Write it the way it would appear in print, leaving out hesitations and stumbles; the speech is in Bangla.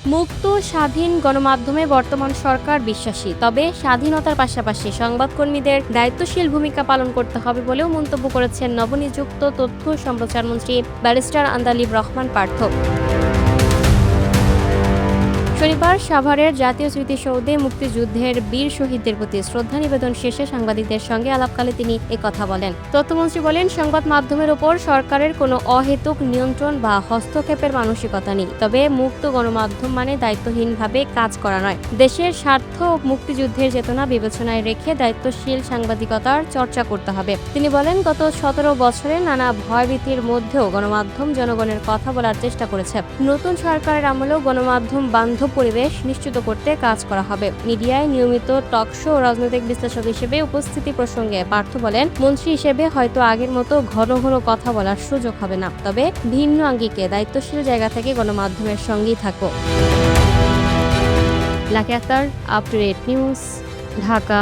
মুক্ত স্বাধীন গণমাধ্যমে বর্তমান সরকার বিশ্বাসী, তবে স্বাধীনতার পাশাপাশি সংবাদকর্মীদের দায়িত্বশীল ভূমিকা পালন করতে হবে বলেও মন্তব্য করেছেন নবনিযুক্ত তথ্য সম্প্রচার মন্ত্রী ব্যারিস্টার আন্দালিব রহমান পার্থ। শনিবার সাভারের জাতীয় স্মৃতিসৌধে মুক্তিযুদ্ধের বীর শহীদদের প্রতি শ্রদ্ধা নিবেদন শেষে সাংবাদিকদের সঙ্গে আলাপকালে তিনি একথা বলেন। তথ্যমন্ত্রী বলেন, সংবাদ মাধ্যমের ওপর সরকারের কোনো অহেতুক নিয়ন্ত্রণ বা হস্তক্ষেপের মানসিকতা নেই, তবে মুক্ত গণমাধ্যম মানে দায়িত্বহীনভাবে কাজ করা নয়। দেশের স্বার্থ ও মুক্তিযুদ্ধের চেতনা বিবেচনায় রেখে দায়িত্বশীল সাংবাদিকতার চর্চা করতে হবে। তিনি বলেন, গত 17 বছরে নানা ভয়ভীতির মধ্যেও গণমাধ্যম জনগণের কথা বলার চেষ্টা করেছে। নতুন সরকারের আমলেও গণমাধ্যম বান্ধব পরিবেশ নিশ্চিত করতে কাজ করা হবে। মিডিয়ায় নিয়মিত টকশো ও রাজনৈতিক বিশ্লেষক হিসেবে উপস্থিতি প্রসঙ্গে পার্থ বলেন, মন্ত্রী হিসেবে হয়তো আগের মতো ঘন ঘন কথা বলার সুযোগ হবে না, তবে ভিন্ন আঙ্গিকে দায়িত্বশীল জায়গা থেকে গণমাধ্যমের সঙ্গেই থাকব। Lucky Akter, up to date news, Dhaka.